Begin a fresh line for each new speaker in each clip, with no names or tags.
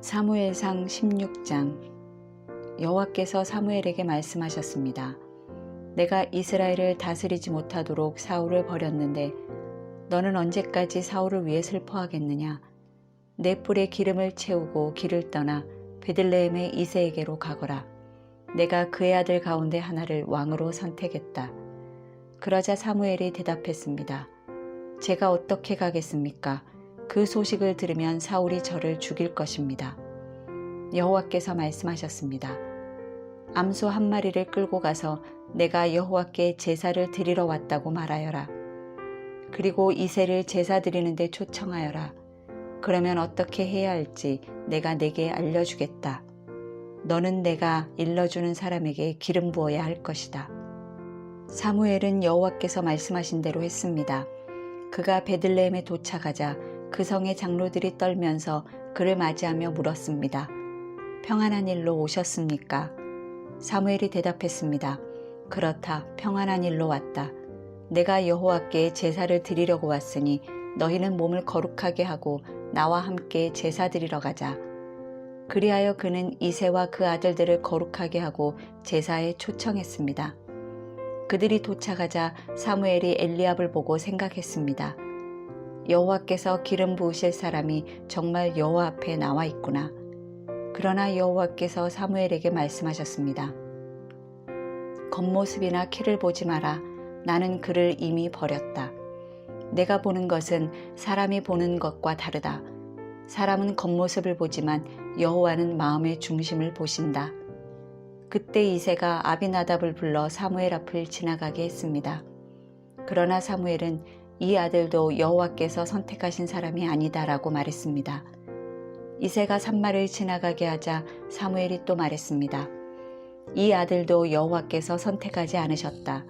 사무엘상 16장. 여호와께서 사무엘에게 말씀하셨습니다. 내가 이스라엘을 다스리지 못하도록 사울을 버렸는데 너는 언제까지 사울을 위해 슬퍼하겠느냐? 내 뿔에 기름을 채우고 길을 떠나 베들레헴의 이새에게로 가거라. 내가 그의 아들 가운데 하나를 왕으로 선택했다. 그러자 사무엘이 대답했습니다. 제가 어떻게 가겠습니까? 그 소식을 들으면 사울이 저를 죽일 것입니다. 여호와께서 말씀하셨습니다. 암소 한 마리를 끌고 가서 내가 여호와께 제사를 드리러 왔다고 말하여라. 그리고 이새를 제사 드리는 데 초청하여라. 그러면 어떻게 해야 할지 내가 내게 알려주겠다. 너는 내가 일러주는 사람에게 기름 부어야 할 것이다. 사무엘은 여호와께서 말씀하신 대로 했습니다. 그가 베들레헴에 도착하자 그 성의 장로들이 떨면서 그를 맞이하며 물었습니다. 평안한 일로 오셨습니까? 사무엘이 대답했습니다. 그렇다, 평안한 일로 왔다. 내가 여호와께 제사를 드리려고 왔으니 너희는 몸을 거룩하게 하고 나와 함께 제사 드리러 가자. 그리하여 그는 이새와 그 아들들을 거룩하게 하고 제사에 초청했습니다. 그들이 도착하자 사무엘이 엘리압을 보고 생각했습니다. 여호와께서 기름 부으실 사람이 정말 여호와 앞에 나와 있구나. 그러나 여호와께서 사무엘에게 말씀하셨습니다. 겉모습이나 키를 보지 마라. 나는 그를 이미 버렸다. 내가 보는 것은 사람이 보는 것과 다르다. 사람은 겉모습을 보지만 여호와는 마음의 중심을 보신다. 그때 이새가 아비나답을 불러 사무엘 앞을 지나가게 했습니다. 그러나 사무엘은 이 아들도 여호와께서 선택하신 사람이 아니다라고 말했습니다. 이새가 산마를 지나가게 하자 사무엘이 또 말했습니다. 이 아들도 여호와께서 선택하지 않으셨다.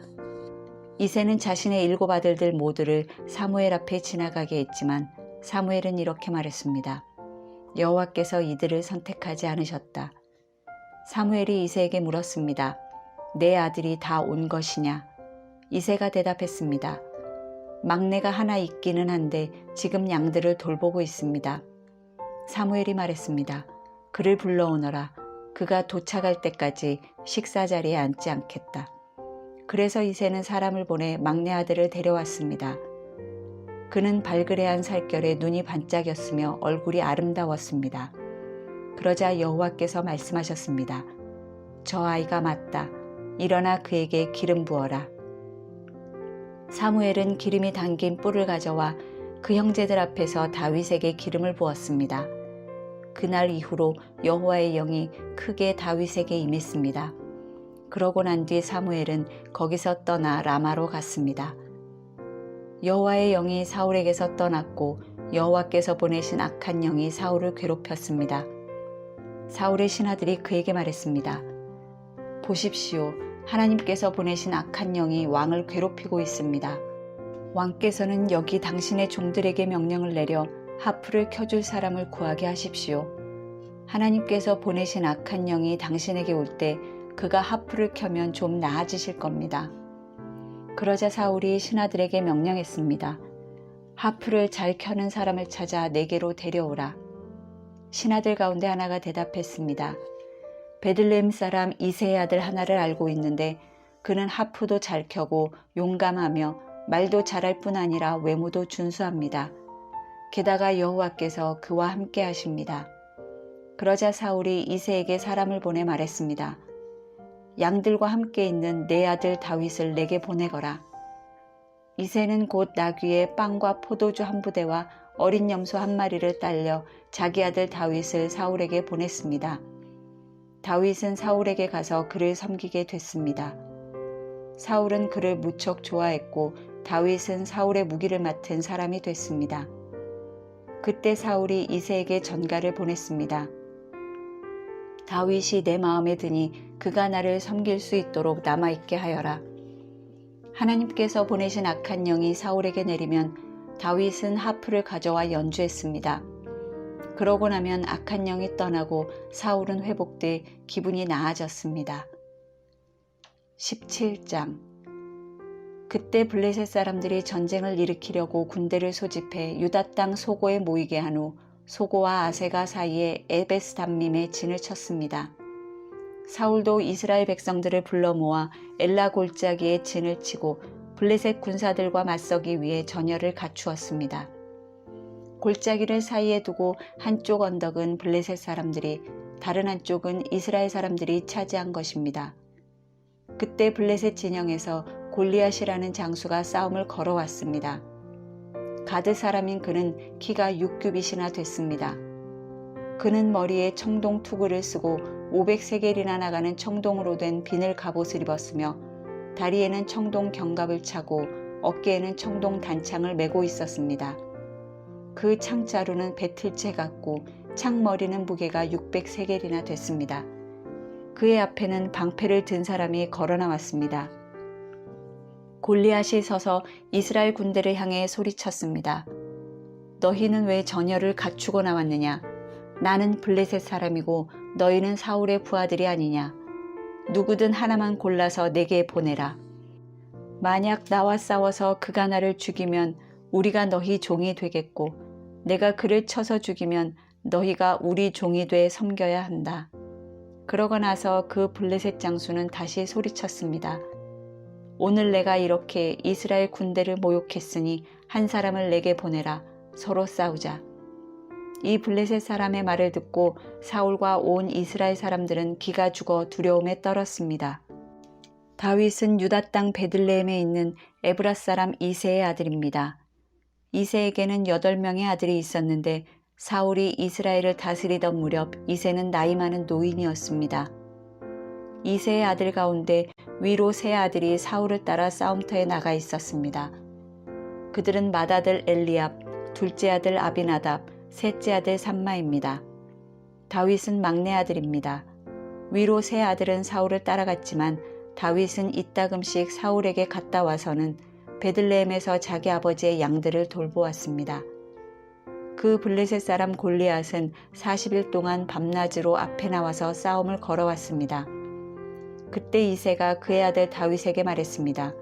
이새는 자신의 7 아들들 모두를 사무엘 앞에 지나가게 했지만 사무엘은 이렇게 말했습니다. 여호와께서 이들을 선택하지 않으셨다. 사무엘이 이새에게 물었습니다. 내 아들이 다 온 것이냐? 이새가 대답했습니다. 막내가 하나 있기는 한데 지금 양들을 돌보고 있습니다. 사무엘이 말했습니다. 그를 불러오너라. 그가 도착할 때까지 식사 자리에 앉지 않겠다. 그래서 이새는 사람을 보내 막내 아들을 데려왔습니다. 그는 발그레한 살결에 눈이 반짝였으며 얼굴이 아름다웠습니다. 그러자 여호와께서 말씀하셨습니다. 저 아이가 맞다. 일어나 그에게 기름 부어라. 사무엘은 기름이 담긴 뿔을 가져와 그 형제들 앞에서 다윗에게 기름을 부었습니다. 그날 이후로 여호와의 영이 크게 다윗에게 임했습니다. 그러고 난 뒤 사무엘은 거기서 떠나 라마로 갔습니다. 여호와의 영이 사울에게서 떠났고 여호와께서 보내신 악한 영이 사울을 괴롭혔습니다. 사울의 신하들이 그에게 말했습니다. 보십시오. 하나님께서 보내신 악한 영이 왕을 괴롭히고 있습니다. 왕께서는 여기 당신의 종들에게 명령을 내려 하프를 켜줄 사람을 구하게 하십시오. 하나님께서 보내신 악한 영이 당신에게 올 때 그가 하프를 켜면 좀 나아지실 겁니다. 그러자 사울이 신하들에게 명령했습니다. 하프를 잘 켜는 사람을 찾아 내게로 데려오라. 신하들 가운데 하나가 대답했습니다. 베들레헴 사람 이새의 아들 하나를 알고 있는데 그는 하프도 잘 켜고 용감하며 말도 잘할 뿐 아니라 외모도 준수합니다. 게다가 여호와께서 그와 함께 하십니다. 그러자 사울이 이새에게 사람을 보내 말했습니다. 양들과 함께 있는 내 아들 다윗을 내게 보내거라. 이새는 곧 나귀에 빵과 포도주 한 부대와 어린 염소 한 마리를 딸려 자기 아들 다윗을 사울에게 보냈습니다. 다윗은 사울에게 가서 그를 섬기게 됐습니다. 사울은 그를 무척 좋아했고 다윗은 사울의 무기를 맡은 사람이 됐습니다. 그때 사울이 이새에게 전가를 보냈습니다. 다윗이 내 마음에 드니 그가 나를 섬길 수 있도록 남아있게 하여라. 하나님께서 보내신 악한 영이 사울에게 내리면 다윗은 하프를 가져와 연주했습니다. 그러고 나면 악한 영이 떠나고 사울은 회복돼 기분이 나아졌습니다. 17장. 그때 블레셋 사람들이 전쟁을 일으키려고 군대를 소집해 유다 땅 소고에 모이게 한 후 소고와 아세가 사이에 에베스담밈에 진을 쳤습니다. 사울도 이스라엘 백성들을 불러 모아 엘라 골짜기에 진을 치고 블레셋 군사들과 맞서기 위해 전열을 갖추었습니다. 골짜기를 사이에 두고 한쪽 언덕은 블레셋 사람들이, 다른 한쪽은 이스라엘 사람들이 차지한 것입니다. 그때 블레셋 진영에서 골리앗이라는 장수가 싸움을 걸어왔습니다. 가드 사람인 그는 키가 6규빗이나 됐습니다. 그는 머리에 청동 투구를 쓰고 500세겔이나 나가는 청동으로 된 비늘 갑옷을 입었으며 다리에는 청동 견갑을 차고 어깨에는 청동 단창을 메고 있었습니다. 그 창자루는 배틀채 같고 창머리는 무게가 600세겔이나 됐습니다. 그의 앞에는 방패를 든 사람이 걸어 나왔습니다. 골리앗이 서서 이스라엘 군대를 향해 소리쳤습니다. 너희는 왜 전열을 갖추고 나왔느냐? 나는 블레셋 사람이고 너희는 사울의 부하들이 아니냐? 누구든 하나만 골라서 내게 보내라. 만약 나와 싸워서 그가 나를 죽이면 우리가 너희 종이 되겠고 내가 그를 쳐서 죽이면 너희가 우리 종이 돼 섬겨야 한다. 그러고 나서 그 블레셋 장수는 다시 소리쳤습니다. 오늘 내가 이렇게 이스라엘 군대를 모욕했으니 한 사람을 내게 보내라. 서로 싸우자. 이 블레셋 사람의 말을 듣고 사울과 온 이스라엘 사람들은 기가 죽어 두려움에 떨었습니다. 다윗은 유다 땅 베들레헴에 있는 에브라 사람 이새의 아들입니다. 이새에게는 8명의 아들이 있었는데 사울이 이스라엘을 다스리던 무렵 이새는 나이 많은 노인이었습니다. 이새의 아들 가운데 위로 세 아들이 사울을 따라 싸움터에 나가 있었습니다. 그들은 맏아들 엘리압, 둘째 아들 아비나답, 셋째 아들 삼마입니다. 다윗은 막내 아들입니다. 위로 세 아들은 사울을 따라갔지만 다윗은 이따금씩 사울에게 갔다 와서는 베들레헴에서 자기 아버지의 양들을 돌보았습니다. 그 블레셋 사람 골리앗은 40일 동안 밤낮으로 앞에 나와서 싸움을 걸어왔습니다. 그때 이새가 그의 아들 다윗에게 말했습니다.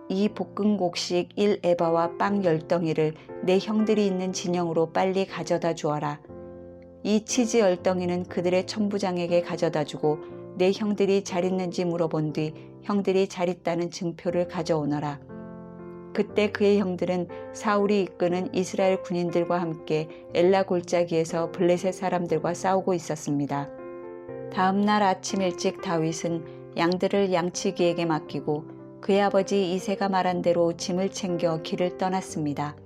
이 볶음곡식 1에바와 빵 10덩이를 내 형들이 있는 진영으로 빨리 가져다 주어라. 이 치즈 10덩이는 그들의 천부장에게 가져다 주고 내 형들이 잘 있는지 물어본 뒤 형들이 잘 있다는 증표를 가져오너라. 그때 그의 형들은 사울이 이끄는 이스라엘 군인들과 함께 엘라 골짜기에서 블레셋 사람들과 싸우고 있었습니다. 다음 날 아침 일찍 다윗은 양들을 양치기에게 맡기고 그의 아버지 이새가 말한 대로 짐을 챙겨 길을 떠났습니다.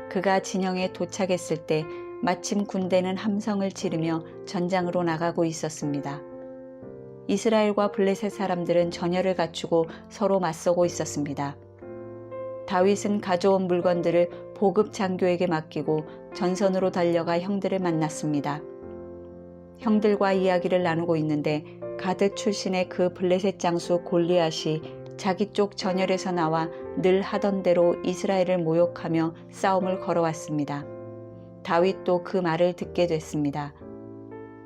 그가 진영에 도착했을 때 마침 군대는 함성을 지르며 전장으로 나가고 있었습니다. 이스라엘과 블레셋 사람들은 전열을 갖추고 서로 맞서고 있었습니다. 다윗은 가져온 물건들을 보급 장교에게 맡기고 전선으로 달려가 형들을 만났습니다. 형들과 이야기를 나누고 있는데 가드 출신의 그 블레셋 장수 골리앗이 자기 쪽 전열에서 나와 늘 하던 대로 이스라엘을 모욕하며 싸움을 걸어왔습니다. 다윗도 그 말을 듣게 됐습니다.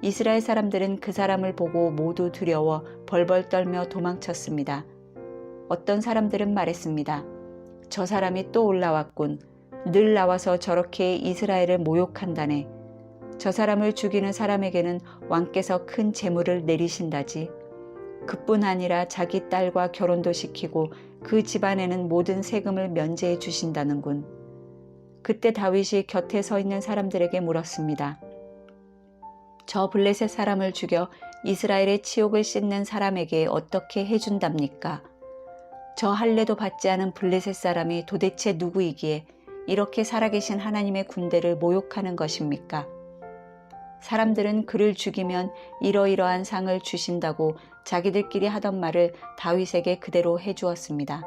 이스라엘 사람들은 그 사람을 보고 모두 두려워 벌벌 떨며 도망쳤습니다. 어떤 사람들은 말했습니다. 저 사람이 또 올라왔군. 늘 나와서 저렇게 이스라엘을 모욕한다네. 저 사람을 죽이는 사람에게는 왕께서 큰 재물을 내리신다지. 그뿐 아니라 자기 딸과 결혼도 시키고 그 집안에는 모든 세금을 면제해 주신다는군. 그때 다윗이 곁에 서 있는 사람들에게 물었습니다. 저 블레셋 사람을 죽여 이스라엘의 치욕을 씻는 사람에게 어떻게 해준답니까? 저 할례도 받지 않은 블레셋 사람이 도대체 누구이기에 이렇게 살아계신 하나님의 군대를 모욕하는 것입니까? 사람들은 그를 죽이면 이러이러한 상을 주신다고 자기들끼리 하던 말을 다윗에게 그대로 해주었습니다.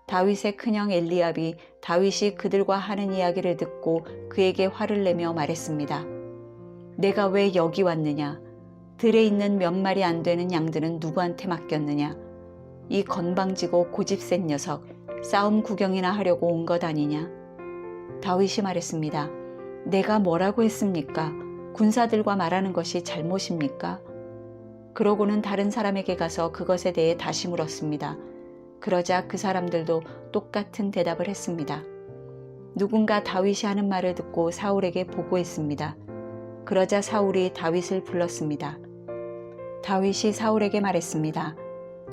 다윗의 큰형 엘리압이 다윗이 그들과 하는 이야기를 듣고 그에게 화를 내며 말했습니다. 내가 왜 여기 왔느냐? 들에 있는 몇 마리 안 되는 양들은 누구한테 맡겼느냐? 이 건방지고 고집센 녀석, 싸움 구경이나 하려고 온 것 아니냐? 다윗이 말했습니다. 내가 뭐라고 했습니까? 군사들과 말하는 것이 잘못입니까? 그러고는 다른 사람에게 가서 그것에 대해 다시 물었습니다. 그러자 그 사람들도 똑같은 대답을 했습니다. 누군가 다윗이 하는 말을 듣고 사울에게 보고했습니다. 그러자 사울이 다윗을 불렀습니다. 다윗이 사울에게 말했습니다.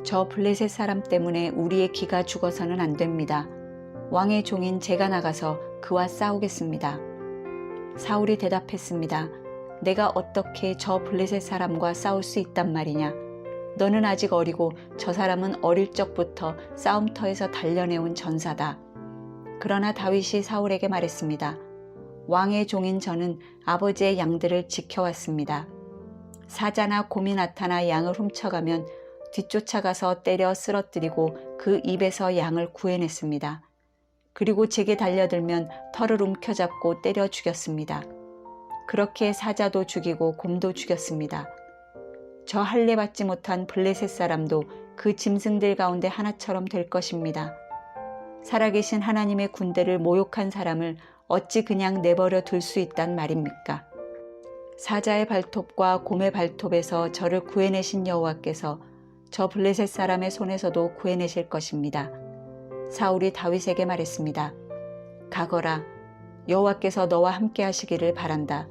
저 블레셋 사람 때문에 우리의 기가 죽어서는 안 됩니다. 왕의 종인 제가 나가서 그와 싸우겠습니다. 사울이 대답했습니다. 내가 어떻게 저 블레셋 사람과 싸울 수 있단 말이냐? 너는 아직 어리고 저 사람은 어릴 적부터 싸움터에서 단련해온 전사다. 그러나 다윗이 사울에게 말했습니다. 왕의 종인 저는 아버지의 양들을 지켜왔습니다. 사자나 곰이 나타나 양을 훔쳐가면 뒤쫓아가서 때려 쓰러뜨리고 그 입에서 양을 구해냈습니다. 그리고 제게 달려들면 털을 움켜잡고 때려 죽였습니다. 그렇게 사자도 죽이고 곰도 죽였습니다. 저 할례 받지 못한 블레셋 사람도 그 짐승들 가운데 하나처럼 될 것입니다. 살아계신 하나님의 군대를 모욕한 사람을 어찌 그냥 내버려 둘 수 있단 말입니까? 사자의 발톱과 곰의 발톱에서 저를 구해내신 여호와께서 저 블레셋 사람의 손에서도 구해내실 것입니다. 사울이 다윗에게 말했습니다. 가거라, 여호와께서 너와 함께 하시기를 바란다.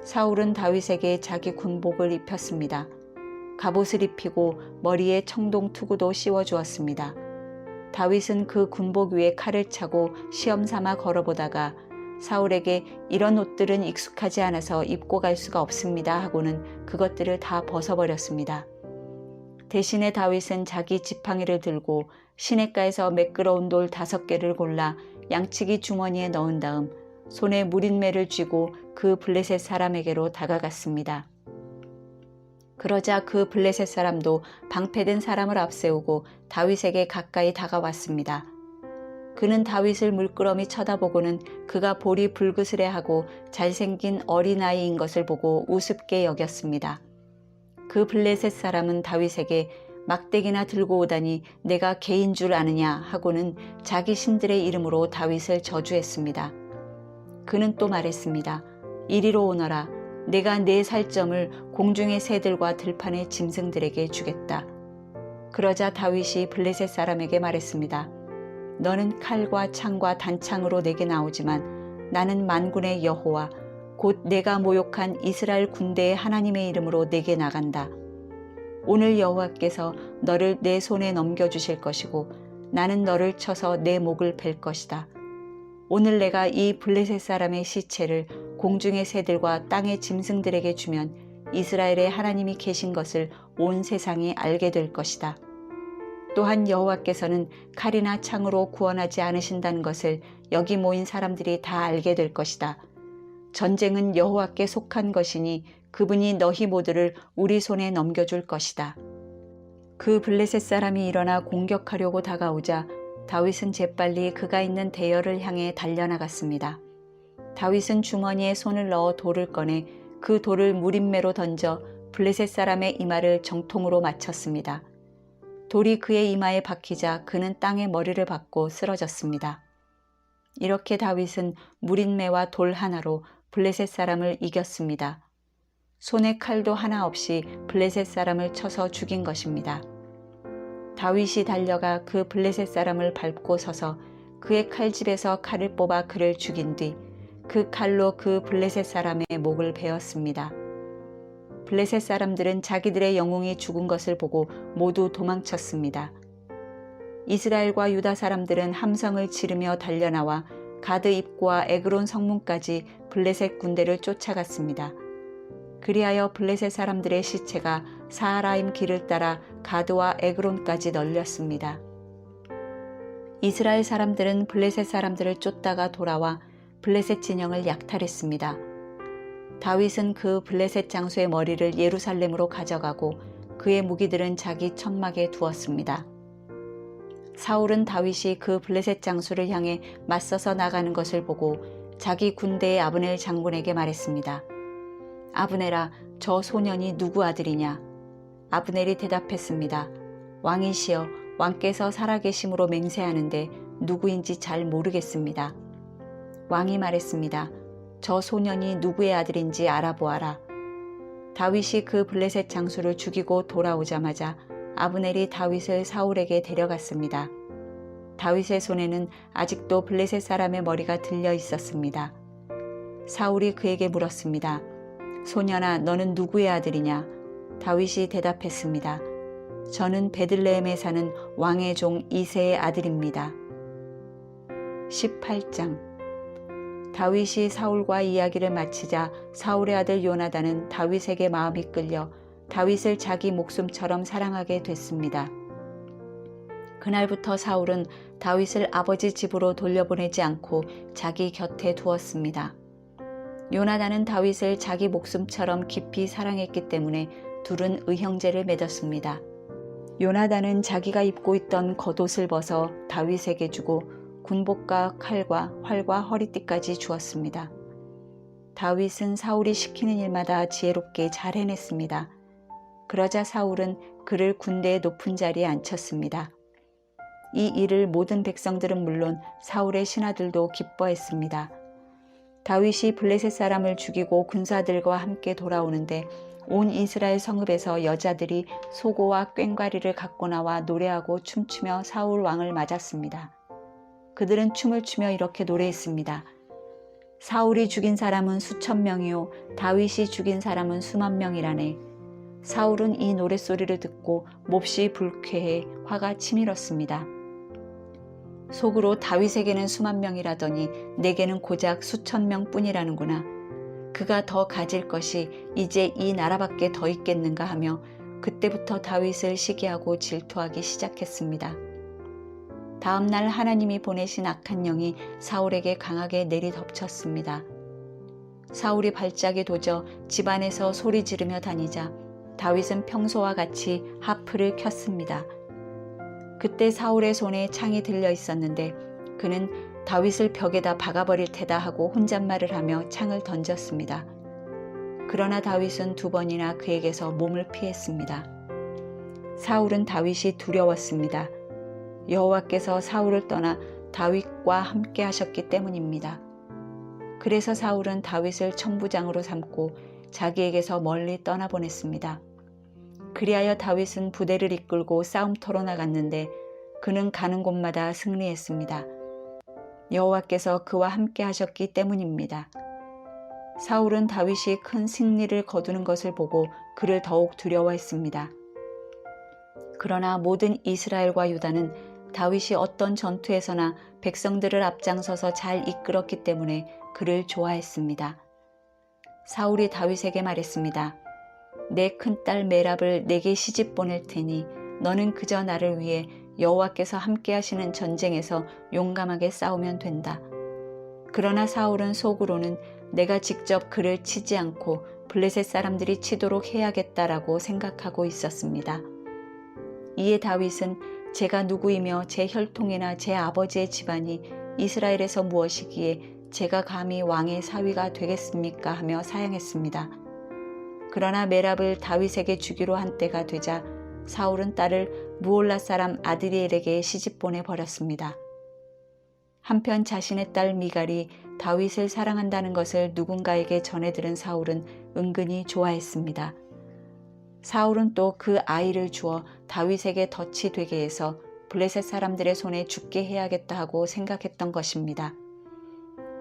사울은 다윗에게 자기 군복을 입혔습니다. 갑옷을 입히고 머리에 청동 투구도 씌워주었습니다. 다윗은 그 군복 위에 칼을 차고 시험삼아 걸어보다가 사울에게 이런 옷들은 익숙하지 않아서 입고 갈 수가 없습니다 하고는 그것들을 다 벗어버렸습니다. 대신에 다윗은 자기 지팡이를 들고 시냇가에서 매끄러운 돌 5개를 골라 양치기 주머니에 넣은 다음 손에 무린매를 쥐고 그 블레셋 사람에게로 다가갔습니다. 그러자 그 블레셋 사람도 방패든 사람을 앞세우고 다윗에게 가까이 다가왔습니다. 그는 다윗을 물끄러미 쳐다보고는 그가 볼이 불그스레하고 잘생긴 어린아이인 것을 보고 우습게 여겼습니다. 그 블레셋 사람은 다윗에게 막대기나 들고 오다니 내가 개인 줄 아느냐 하고는 자기 신들의 이름으로 다윗을 저주했습니다. 그는 또 말했습니다. 이리로 오너라. 내가 네 살점을 공중의 새들과 들판의 짐승들에게 주겠다. 그러자 다윗이 블레셋 사람에게 말했습니다. 너는 칼과 창과 단창으로 내게 나오지만 나는 만군의 여호와 곧 내가 모욕한 이스라엘 군대의 하나님의 이름으로 내게 나간다. 오늘 여호와께서 너를 내 손에 넘겨주실 것이고 나는 너를 쳐서 내 목을 벨 것이다. 오늘 내가 이 블레셋 사람의 시체를 공중의 새들과 땅의 짐승들에게 주면 이스라엘의 하나님이 계신 것을 온 세상이 알게 될 것이다. 또한 여호와께서는 칼이나 창으로 구원하지 않으신다는 것을 여기 모인 사람들이 다 알게 될 것이다. 전쟁은 여호와께 속한 것이니 그분이 너희 모두를 우리 손에 넘겨줄 것이다. 그 블레셋 사람이 일어나 공격하려고 다가오자 다윗은 재빨리 그가 있는 대열을 향해 달려나갔습니다. 다윗은 주머니에 손을 넣어 돌을 꺼내 그 돌을 무린매로 던져 블레셋 사람의 이마를 정통으로 맞췄습니다. 돌이 그의 이마에 박히자 그는 땅에 머리를 박고 쓰러졌습니다. 이렇게 다윗은 무린매와 돌 하나로 블레셋 사람을 이겼습니다. 손에 칼도 하나 없이 블레셋 사람을 쳐서 죽인 것입니다. 다윗이 달려가 그 블레셋 사람을 밟고 서서 그의 칼집에서 칼을 뽑아 그를 죽인 뒤 그 칼로 그 블레셋 사람의 목을 베었습니다. 블레셋 사람들은 자기들의 영웅이 죽은 것을 보고 모두 도망쳤습니다. 이스라엘과 유다 사람들은 함성을 지르며 달려나와 가드 입구와 에그론 성문까지 블레셋 군대를 쫓아갔습니다. 그리하여 블레셋 사람들의 시체가 사하라임 길을 따라 가드와 에그론까지 널렸습니다. 이스라엘 사람들은 블레셋 사람들을 쫓다가 돌아와 블레셋 진영을 약탈했습니다. 다윗은 그 블레셋 장수의 머리를 예루살렘으로 가져가고 그의 무기들은 자기 천막에 두었습니다. 사울은 다윗이 그 블레셋 장수를 향해 맞서서 나가는 것을 보고 자기 군대의 아브넬 장군에게 말했습니다. 아브넬아, 저 소년이 누구 아들이냐? 아브넬이 대답했습니다. 왕이시여, 왕께서 살아계심으로 맹세하는데 누구인지 잘 모르겠습니다. 왕이 말했습니다. 저 소년이 누구의 아들인지 알아보아라. 다윗이 그 블레셋 장수를 죽이고 돌아오자마자 아브넬이 다윗을 사울에게 데려갔습니다. 다윗의 손에는 아직도 블레셋 사람의 머리가 들려 있었습니다. 사울이 그에게 물었습니다. 소년아, 너는 누구의 아들이냐? 다윗이 대답했습니다. 저는 베들레헴에 사는 왕의 종 이새의 아들입니다. 18장. 다윗이 사울과 이야기를 마치자 사울의 아들 요나단은 다윗에게 마음이 끌려 다윗을 자기 목숨처럼 사랑하게 됐습니다. 그날부터 사울은 다윗을 아버지 집으로 돌려보내지 않고 자기 곁에 두었습니다. 요나단은 다윗을 자기 목숨처럼 깊이 사랑했기 때문에 둘은 의형제를 맺었습니다. 요나단은 자기가 입고 있던 겉옷을 벗어 다윗에게 주고 군복과 칼과 활과 허리띠까지 주었습니다. 다윗은 사울이 시키는 일마다 지혜롭게 잘 해냈습니다. 그러자 사울은 그를 군대의 높은 자리에 앉혔습니다. 이 일을 모든 백성들은 물론 사울의 신하들도 기뻐했습니다. 다윗이 블레셋 사람을 죽이고 군사들과 함께 돌아오는데 온 이스라엘 성읍에서 여자들이 소고와 꽹과리를 갖고 나와 노래하고 춤추며 사울 왕을 맞았습니다. 그들은 춤을 추며 이렇게 노래했습니다. 사울이 죽인 사람은 수천 명이요 다윗이 죽인 사람은 수만 명이라네. 사울은 이 노랫소리를 듣고 몹시 불쾌해 화가 치밀었습니다. 속으로 다윗에게는 수만 명이라더니 내게는 고작 수천 명뿐이라는구나. 그가 더 가질 것이 이제 이 나라밖에 더 있겠는가 하며 그때부터 다윗을 시기하고 질투하기 시작했습니다. 다음 날 하나님이 보내신 악한 영이 사울에게 강하게 내리덮쳤습니다. 사울이 발작이 도져 집안에서 소리 지르며 다니자 다윗은 평소와 같이 하프를 켰습니다. 그때 사울의 손에 창이 들려 있었는데 그는 다윗을 벽에다 박아버릴 테다 하고 혼잣말을 하며 창을 던졌습니다. 그러나 다윗은 2번이나 그에게서 몸을 피했습니다. 사울은 다윗이 두려웠습니다. 여호와께서 사울을 떠나 다윗과 함께 하셨기 때문입니다. 그래서 사울은 다윗을 천부장으로 삼고 자기에게서 멀리 떠나보냈습니다. 그리하여 다윗은 부대를 이끌고 싸움터로 나갔는데 그는 가는 곳마다 승리했습니다. 여호와께서 그와 함께 하셨기 때문입니다. 사울은 다윗이 큰 승리를 거두는 것을 보고 그를 더욱 두려워했습니다. 그러나 모든 이스라엘과 유다는 다윗이 어떤 전투에서나 백성들을 앞장서서 잘 이끌었기 때문에 그를 좋아했습니다. 사울이 다윗에게 말했습니다. 내 큰딸 메랍을 내게 시집 보낼 테니 너는 그저 나를 위해 여호와께서 함께 하시는 전쟁에서 용감하게 싸우면 된다. 그러나 사울은 속으로는 내가 직접 그를 치지 않고 블레셋 사람들이 치도록 해야겠다라고 생각하고 있었습니다. 이에 다윗은 제가 누구이며 제 혈통이나 제 아버지의 집안이 이스라엘에서 무엇이기에 제가 감히 왕의 사위가 되겠습니까? 하며 사양했습니다. 그러나 메랍을 다윗에게 주기로 한 때가 되자 사울은 딸을 무올라 사람 아드리엘에게 시집 보내버렸습니다. 한편 자신의 딸 미갈이 다윗을 사랑한다는 것을 누군가에게 전해들은 사울은 은근히 좋아했습니다. 사울은 또 그 아이를 주어 다윗에게 덫이 되게 해서 블레셋 사람들의 손에 죽게 해야겠다 하고 생각했던 것입니다.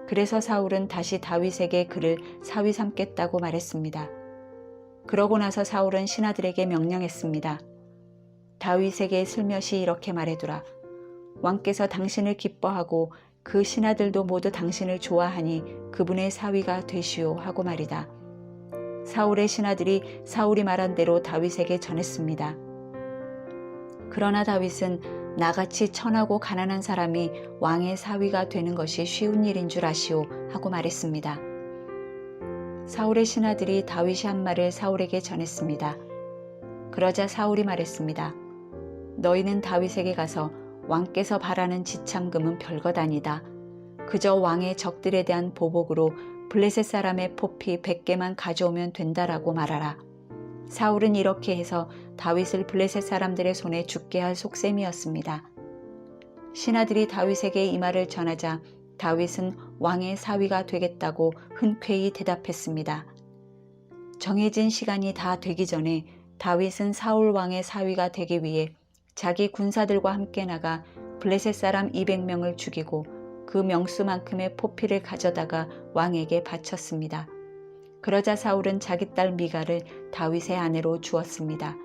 그래서 사울은 다시 다윗에게 그를 사위 삼겠다고 말했습니다. 그러고 나서 사울은 신하들에게 명령했습니다. 다윗에게 슬며시 이렇게 말해두라. 왕께서 당신을 기뻐하고 그 신하들도 모두 당신을 좋아하니 그분의 사위가 되시오 하고 말이다. 사울의 신하들이 사울이 말한 대로 다윗에게 전했습니다. 그러나 다윗은 나같이 천하고 가난한 사람이 왕의 사위가 되는 것이 쉬운 일인 줄 아시오 하고 말했습니다. 사울의 신하들이 다윗이 한 말을 사울에게 전했습니다. 그러자 사울이 말했습니다. 너희는 다윗에게 가서 왕께서 바라는 지참금은 별것 아니다. 그저 왕의 적들에 대한 보복으로 블레셋 사람의 포피 100개만 가져오면 된다라고 말하라. 사울은 이렇게 해서 다윗을 블레셋 사람들의 손에 죽게 할 속셈이었습니다. 신하들이 다윗에게 이 말을 전하자 다윗은 왕의 사위가 되겠다고 흔쾌히 대답했습니다. 정해진 시간이 다 되기 전에 다윗은 사울 왕의 사위가 되기 위해 자기 군사들과 함께 나가 블레셋 사람 200명을 죽이고 그 명수만큼의 포피를 가져다가 왕에게 바쳤습니다. 그러자 사울은 자기 딸 미갈을 다윗의 아내로 주었습니다.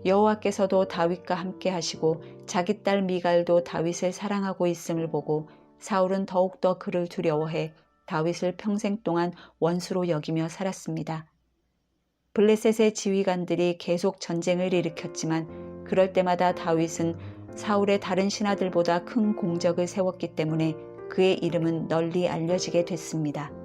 여호와께서도 다윗과 함께 하시고 자기 딸 미갈도 다윗을 사랑하고 있음을 보고 사울은 더욱더 그를 두려워해 다윗을 평생 동안 원수로 여기며 살았습니다. 블레셋의 지휘관들이 계속 전쟁을 일으켰지만 그럴 때마다 다윗은 사울의 다른 신하들보다 큰 공적을 세웠기 때문에 그의 이름은 널리 알려지게 됐습니다.